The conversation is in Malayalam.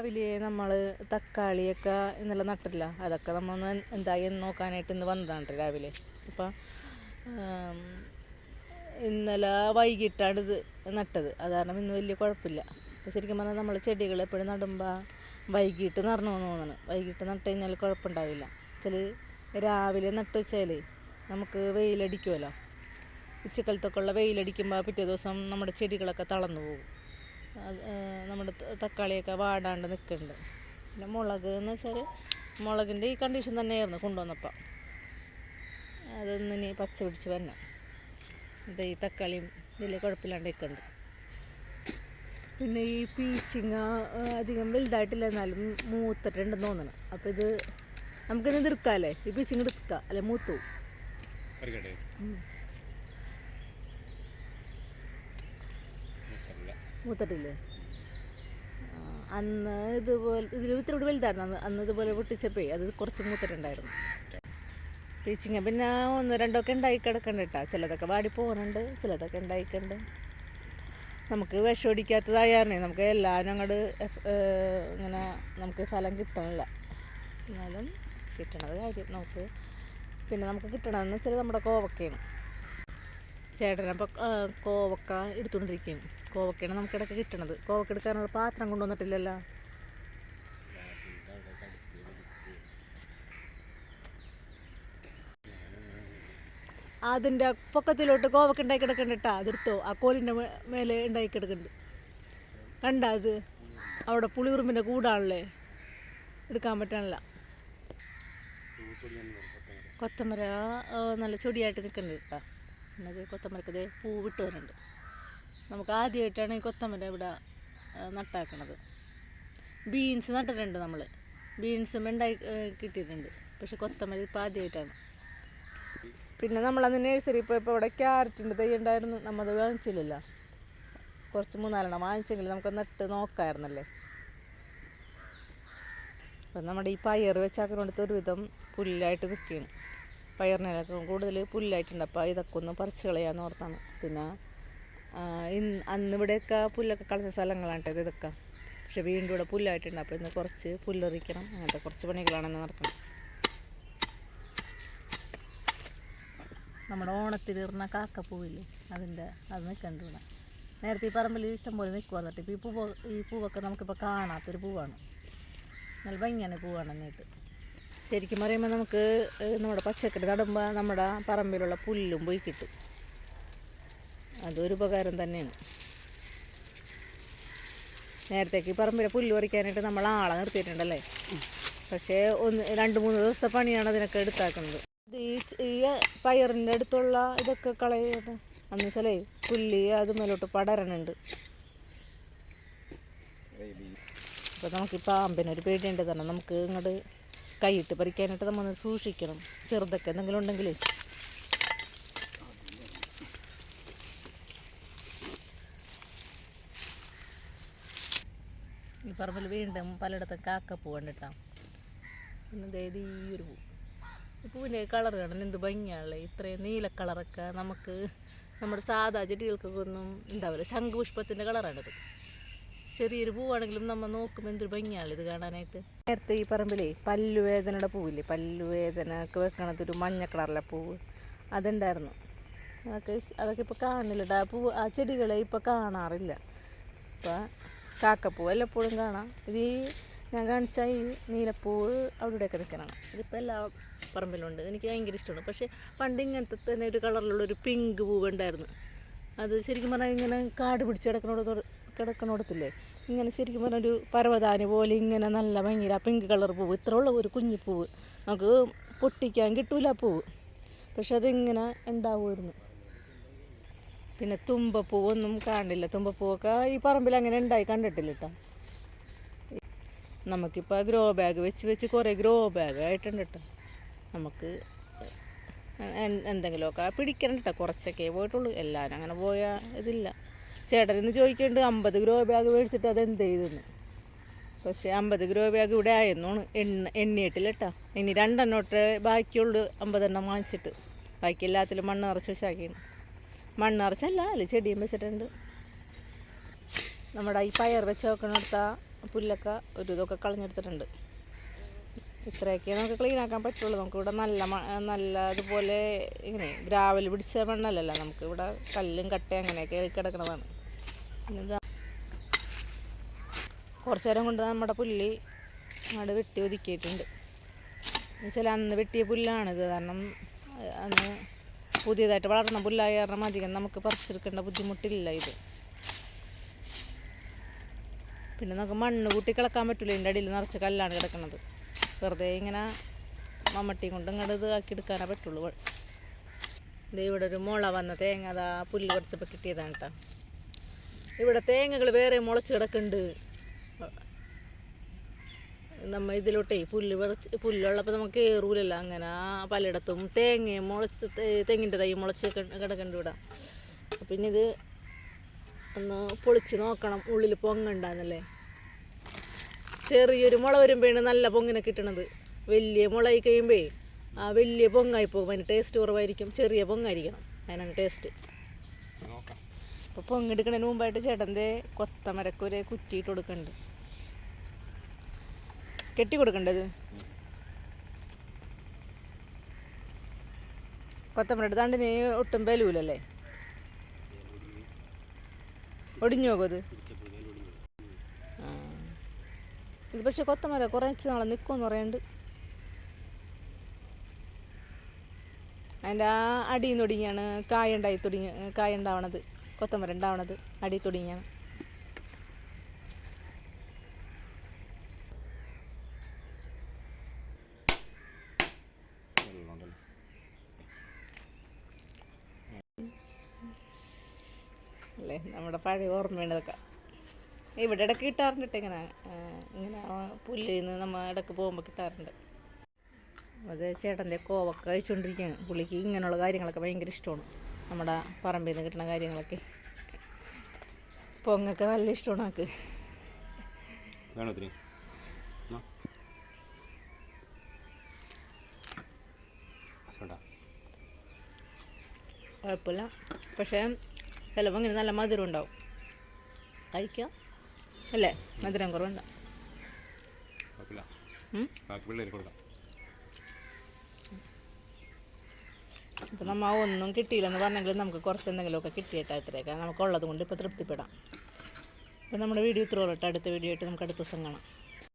രാവിലെ നമ്മൾ തക്കാളിയൊക്കെ ഇന്നലെ നട്ടില്ല, അതൊക്കെ നമ്മളൊന്ന് എന്തായി എന്ന് നോക്കാനായിട്ട് ഇന്ന് വന്നതാണ് രാവിലെ. അപ്പം ഇന്നലെ വൈകിട്ടാണ് ഇത് നട്ടത്, അത് കാരണം ഇന്ന് വലിയ കുഴപ്പമില്ല. അപ്പോൾ ശരിക്കും പറഞ്ഞാൽ നമ്മൾ ചെടികൾ എപ്പോഴും നടുമ്പോൾ വൈകിട്ട് നടന്നു തോന്നുന്നു. വൈകിട്ട് നട്ട് കഴിഞ്ഞാൽ കുഴപ്പമുണ്ടാവില്ല. ചില രാവിലെ നട്ട് വെച്ചാൽ നമുക്ക് വെയിലടിക്കുമല്ലോ, ഉച്ചക്കാലത്തൊക്കെ ഉള്ള വെയിലടിക്കുമ്പോൾ പിറ്റേ ദിവസം നമ്മുടെ ചെടികളൊക്കെ തളർന്നു പോകും. നമ്മുടെ തക്കാളിയൊക്കെ വാടാണ്ട് നിൽക്കുന്നുണ്ട്. പിന്നെ മുളക് എന്ന് വെച്ചാൽ മുളകിൻ്റെ ഈ കണ്ടീഷൻ തന്നെയായിരുന്നു കൊണ്ടുവന്നപ്പോൾ. അതൊന്നിനി പച്ച പിടിച്ച് വരണം. ഇത് ഈ തക്കാളിയും വലിയ കുഴപ്പമില്ലാണ്ട് നിൽക്കുന്നുണ്ട്. പിന്നെ ഈ പീച്ചിങ്ങ അധികം വലുതായിട്ടില്ല, എന്നാലും മൂത്തിട്ടുണ്ടെന്ന് തോന്നണം. അപ്പോൾ ഇത് നമുക്കിന്ന് എടുക്കാമല്ലേ, ഈ പീച്ചിങ്ങ എടുക്കാം അല്ലെ, മൂത്തു മൂത്തിട്ടില്ലേ? അന്ന് ഇതുപോലെ ഇതിൽ ഇത്തിരി വലുതായിരുന്നു അന്ന് ഇതുപോലെ പൊട്ടിച്ചപ്പോൾ അത് കുറച്ച് മൂത്തിട്ടുണ്ടായിരുന്നു പീച്ചിങ്ങ. പിന്നെ ഒന്ന് രണ്ടൊക്കെ ഉണ്ടായി കിടക്കണ്ട കേട്ടോ. ചിലതൊക്കെ വാടി പോകുന്നുണ്ട്, ചിലതൊക്കെ ഉണ്ടായിക്കുന്നുണ്ട്. നമുക്ക് വിഷം അടിക്കാത്തതായാറേ നമുക്ക് എല്ലാവരും അങ്ങോട്ട് ഇങ്ങനെ നമുക്ക് ഫലം കിട്ടണില്ല. എന്നാലും കിട്ടണത് കാര്യം നമുക്ക്. പിന്നെ നമുക്ക് കിട്ടണമെന്ന് വെച്ചാൽ നമ്മുടെ കോവക്കയാണ്. ചേട്ടനപ്പോൾ കോവക്ക എടുത്തുകൊണ്ടിരിക്കുകയാണ്. കോവക്കയാണ് നമുക്കിടയ്ക്ക് കിട്ടണത്. കോവക്ക എടുക്കാനുള്ള പാത്രം കൊണ്ടുവന്നിട്ടില്ലല്ലോ. അതിൻ്റെ പൊക്കത്തിലോട്ട് കോവക്ക ഉണ്ടായി കിടക്കണ്ട കേട്ടോ. അതെടുത്തോ, ആ കോലിൻ്റെ മേലെ ഉണ്ടായി കിടക്കുന്നുണ്ട് കണ്ട. അത് അവിടെ പുളിയുറുമ്പിൻ്റെ കൂടാണല്ലേ, എടുക്കാൻ പറ്റാനില്ല. കൊത്തമര നല്ല ചൊടിയായിട്ട് നിൽക്കുന്നുണ്ട് കേട്ടോ. എന്നത് കൊത്തമരക്ക് പൂ വിട്ട് വരുന്നുണ്ട്. നമുക്ക് ആദ്യമായിട്ടാണ് ഈ കൊത്തമര ഇവിടെ നട്ടാക്കണത്. ബീൻസ് നട്ടിട്ടുണ്ട് നമ്മൾ, ബീൻസും ഉണ്ടായി കിട്ടിയിട്ടുണ്ട്. പക്ഷെ കൊത്തമര ഇപ്പോൾ ആദ്യമായിട്ടാണ്. പിന്നെ നമ്മളന്ന് നഴ്സറി പോയപ്പോൾ ഇവിടെ ക്യാരറ്റിൻ്റെ തൈ ഉണ്ടായിരുന്നു, നമ്മത് വാങ്ങിച്ചില്ലല്ലോ. കുറച്ച് 3-4 വാങ്ങിച്ചെങ്കിൽ നമുക്ക് നട്ട് നോക്കാമായിരുന്നല്ലേ. അപ്പം നമ്മുടെ ഈ പയർ വെച്ചാക്കുന്നോടത്ത് ഒരുവിധം പുല്ലായിട്ട് നിൽക്കുകയാണ്. പയറിനൊക്കെ കൂടുതൽ പുല്ലായിട്ടുണ്ട്. അപ്പോൾ ഇതൊക്കെ ഒന്ന് പറിച്ച് കളയാമെന്ന് ഓർത്താണ്. പിന്നെ അന്നിവിടെയൊക്കെ പുല്ലൊക്കെ കളച്ച സ്ഥലങ്ങളാണ് ഇതൊക്കെ. പക്ഷെ വീണ്ടും ഇവിടെ പുല്ലായിട്ടുണ്ട്. അപ്പോൾ ഇന്ന് കുറച്ച് പുല്ലെറിക്കണം, അങ്ങനത്തെ കുറച്ച് പണികളാണെന്ന് നടക്കണം. നമ്മുടെ ഓണത്തിലിറുന്ന കാക്കപ്പൂവില്ലേ, അത് നിൽക്കണ്ട ഇവിടെ. നേരത്തെ ഈ പറമ്പിൽ ഇഷ്ടം പോലെ നിൽക്കുക. എന്നിട്ട് ഇപ്പോൾ ഈ പൂവൊക്കെ നമുക്കിപ്പോൾ കാണാത്തൊരു പൂവാണ്. നല്ല ഭംഗിയാണ് പൂവാണ് എന്നിട്ട്. ശരിക്കും പറയുമ്പോൾ നമുക്ക് നമ്മുടെ പച്ചക്കറി നടുമ്പോൾ നമ്മുടെ പറമ്പിലുള്ള പുല്ലും പോയി കിട്ടും. അതൊരു ഉപകാരം തന്നെയാണ്. നേരത്തേക്ക് ഈ പറമ്പിലെ പുല്ല് പറിക്കാനായിട്ട് നമ്മൾ ആളെ നിർത്തിയിട്ടുണ്ടല്ലേ. പക്ഷേ 2-3 ദിവസത്തെ പണിയാണ് അതിനൊക്കെ എടുത്താക്കുന്നത്. ഈ പയറിൻ്റെ അടുത്തുള്ള ഇതൊക്കെ കളയട്ടെ. അന്ന് വെച്ചാലേ പുല്ല് അത് മേലോട്ട് പടരണുണ്ട്. അപ്പോൾ നമുക്ക് ഈ പാമ്പിനൊരു പേടിയുണ്ട് തന്നെ. നമുക്ക് ഇങ്ങോട്ട് കൈയിട്ട് പറിക്കാനായിട്ട് നമ്മൾ സൂക്ഷിക്കണം. ചെറുതൊക്കെ എന്തെങ്കിലും ഉണ്ടെങ്കിൽ. ഈ പറമ്പിൽ വീണ്ടും പലയിടത്തും കാക്കപ്പൂ കണ്ടിട്ടാണ്. പിന്നെ അതായത് ഈ ഒരു പൂവിൻ്റെ കളർ കാണാൻ എന്ത് ഭംഗിയാണല്ലേ. ഇത്രയും നീല കളറൊക്കെ നമുക്ക് നമ്മുടെ സാധാ ചെടികൾക്കൊക്കെ ഒന്നും ഉണ്ടാവില്ല. ശംഖുപുഷ്പത്തിൻ്റെ കളറാണിത്. ചെറിയൊരു പൂവാണെങ്കിലും നമ്മൾ നോക്കുമ്പോൾ എന്തൊരു ഭംഗിയാണ് ഇത് കാണാനായിട്ട്. നേരത്തെ ഈ പറമ്പിലേ പല്ലുവേദനയുടെ പൂവില്ലേ, പല്ലുവേദനക്ക് വെക്കണതൊരു മഞ്ഞ കളറിലെ പൂവ് അതുണ്ടായിരുന്നു. അതൊക്കെ ഇപ്പോൾ കാണില്ല. ആ പൂവ് ആ ചെടികളെ ഇപ്പോൾ കാണാറില്ല. ഇപ്പോൾ കാക്കപ്പൂ എല്ലപ്പോഴും കാണാം. ഇത് ഞാൻ കാണിച്ച ഈ നീലപ്പൂവ് അവിടെയൊക്കെ നിൽക്കണം. ഇതിപ്പോൾ എല്ലാ പറമ്പിലുണ്ട്. എനിക്ക് ഭയങ്കര ഇഷ്ടമാണ്. പക്ഷേ പണ്ട് ഇങ്ങനത്തെ തന്നെ ഒരു കളറിലുള്ളൊരു പിങ്ക് പൂവ് ഉണ്ടായിരുന്നു. അത് ശരിക്കും പറഞ്ഞാൽ ഇങ്ങനെ കാട് പിടിച്ച് കിടക്കണോടത്തില്ലേ, ഇങ്ങനെ ശരിക്കും പറഞ്ഞാൽ ഒരു പർവ്വതാനി പോലെ ഇങ്ങനെ നല്ല ഭംഗിയില്ല പിങ്ക് കളർ പൂവ്. ഇത്ര ഉള്ള ഒരു കുഞ്ഞിപ്പൂവ് നമുക്ക് പൊട്ടിക്കാൻ കിട്ടൂല പൂവ്, പക്ഷെ അതിങ്ങനെ ഉണ്ടാവുമായിരുന്നു. പിന്നെ തുമ്പപ്പൂവൊന്നും കാണില്ല. തുമ്പപ്പൂവൊക്കെ ഈ പറമ്പിൽ അങ്ങനെ ഉണ്ടായി കണ്ടിട്ടില്ല കേട്ടോ. നമുക്കിപ്പോൾ ഗ്രോ ബാഗ് വെച്ച് കുറേ ഗ്രോ ബാഗ് ആയിട്ടുണ്ട് കേട്ടോ. നമുക്ക് എന്തെങ്കിലുമൊക്കെ പിടിക്കണം കേട്ടോ. കുറച്ചൊക്കെ പോയിട്ടുള്ളൂ, എല്ലാവരും അങ്ങനെ പോയാൽ ഇതില്ല. ചേട്ടനിന്ന് ചോദിക്കുന്നുണ്ട് 50 ഗ്രോ ബാഗ് മേടിച്ചിട്ട് അതെന്ത് ചെയ്തെന്ന്. പക്ഷേ 50 ഗ്രോ ബാഗ് ഇവിടെ ആയെന്നാണ് എണ്ണിയിട്ടില്ല കേട്ടോ. ഇനി 2 എണ്ണോട്ട് ബാക്കിയുള്ളൂ 50 എണ്ണം വാങ്ങിച്ചിട്ട്. ബാക്കി എല്ലാത്തിലും മണ്ണ് നിറച്ച് വെച്ചാക്കിയാണ്. മണ്ണ് നിറച്ചല്ല, അതിൽ ചെടിയും വെച്ചിട്ടുണ്ട്. നമ്മുടെ ഈ പയർ വെച്ച് നോക്കണെടുത്താൽ പുല്ലൊക്കെ ഒരു ഇതൊക്കെ കളഞ്ഞെടുത്തിട്ടുണ്ട്. ഇത്രയൊക്കെ നമുക്ക് ക്ലീൻ ആക്കാൻ പറ്റുള്ളൂ. നമുക്കിവിടെ നല്ല അതുപോലെ ഇങ്ങനെ ഗ്രാവൽ പിടിച്ച മണ്ണല്ലല്ലോ, നമുക്കിവിടെ കല്ലും കട്ടയും അങ്ങനെയൊക്കെ കിടക്കണതാണ്. പിന്നെന്താ കുറച്ച് നേരം കൊണ്ട് നമ്മുടെ പുല്ല് അവിടെ വെട്ടി ഒതുക്കിയിട്ടുണ്ട്. എന്നുവെച്ചാൽ അന്ന് വെട്ടിയ പുല്ലാണിത്. കാരണം അന്ന് പുതിയതായിട്ട് വളർന്ന പുല്ലായ കാരണം അധികം നമുക്ക് പറിച്ചെടുക്കേണ്ട ബുദ്ധിമുട്ടില്ല ഇത്. പിന്നെ നമുക്ക് മണ്ണ് കൂട്ടി കിളക്കാൻ പറ്റില്ല. ഇതിൻ്റെ അടിയിൽ നിറച്ച് കല്ലാണ് കിടക്കുന്നത്. വെറുതെ ഇങ്ങനെ മമ്മട്ടി കൊണ്ട് ഇങ്ങോട്ട് ഇത് ആക്കി എടുക്കാനേ പറ്റുള്ളൂ. ഇത് ഇവിടെ ഒരു മുള വന്ന തേങ്ങ അതാ പുല്ല് പറിച്ചപ്പോൾ കിട്ടിയതാണ് കേട്ടോ. ഇവിടെ തേങ്ങകൾ വേറെ മുളച്ച് കിടക്കുന്നുണ്ട്. നമ്മൾ ഇതിലോട്ടേ പുല്ലുള്ളപ്പോൾ നമുക്ക് കയറൂലല്ലോ. അങ്ങനെ പലയിടത്തും തെങ്ങിൻ്റെ തൈ മുളച്ച് കിടക്കുന്നുണ്ട് ഇവിടെ. പിന്നെ ഇത് ഒന്ന് പൊളിച്ച് നോക്കണം ഉള്ളിൽ പൊങ്ങുണ്ടാന്നല്ലേ. ചെറിയൊരു മുള വരുമ്പോഴാണ് നല്ല പൊങ്ങിനെ കിട്ടണത്. വലിയ മുളയി കഴിയുമ്പോൾ ആ വലിയ പൊങ്ങായി പോകും. അതിന് ടേസ്റ്റ് കുറവായിരിക്കും. ചെറിയ പൊങ്ങായിരിക്കണം, അതിനാണ് ടേസ്റ്റ്. അപ്പോൾ പൊങ്ങെടുക്കുന്നതിന് മുമ്പായിട്ട് ചേട്ടൻ്റെ കൊത്തമരക്കൊരു കുറ്റിയിട്ട് കൊടുക്കുന്നുണ്ട്. കെട്ടി കൊടുക്കേണ്ടത് കൊത്തമര എടുത്താണ്ടിന് ഒട്ടും ബലൂലല്ലേ, ഒടിഞ്ഞു പോകും അത്. ഇത് പക്ഷെ കൊത്തമര കുറച്ച് നാളെ നിൽക്കുമെന്ന് പറയുന്നുണ്ട്. അതിൻ്റെ ആ അടിയിൽ നിന്ന് ഒടിഞ്ഞാണ് കായ ഉണ്ടാവണത്. കൊത്തമര ഉണ്ടാവണത് അടിയിൽ തുടങ്ങിയാണ്. അല്ലേ നമ്മുടെ പഴയ ഓർമ്മയാണ് ഇതൊക്കെ. ഇവിടെ ഇടയ്ക്ക് കിട്ടാറുണ്ട് ഇങ്ങനെ പുല്ലിൽ നിന്ന് നമ്മൾ ഇടയ്ക്ക് പോകുമ്പോൾ കിട്ടാറുണ്ട്. അത് ചേട്ടൻ്റെ കോവക്ക കഴിച്ചുകൊണ്ടിരിക്കുകയാണ്. പുള്ളിക്ക് ഇങ്ങനെയുള്ള കാര്യങ്ങളൊക്കെ ഭയങ്കര ഇഷ്ടമാണ്. നമ്മുടെ പറമ്പിൽ നിന്ന് കിട്ടുന്ന കാര്യങ്ങളൊക്കെ പൊങ്ങൊക്കെ നല്ല ഇഷ്ടമാണ് ആൾക്ക്. കുഴപ്പമില്ല, പക്ഷേ ചിലപ്പോൾ ഇങ്ങനെ നല്ല മധുരം ഉണ്ടാവും. കഴിക്കാം അല്ലേ, മധുരം കുറവുണ്ടാവും. ഇപ്പം നമ്മൾ ഒന്നും കിട്ടിയില്ലെന്ന് പറഞ്ഞെങ്കിൽ നമുക്ക് കുറച്ച് എന്തെങ്കിലുമൊക്കെ കിട്ടിയിട്ടാ ഇത്രയൊക്കെ നമുക്കുള്ളത് കൊണ്ട് ഇപ്പോൾ തൃപ്തിപ്പെടാം. അപ്പോൾ നമ്മുടെ വീഡിയോ ഇത്രയുള്ളൂ. അടുത്ത വീഡിയോ ആയിട്ട് നമുക്ക് അടുത്ത ദിവസം കാണാം.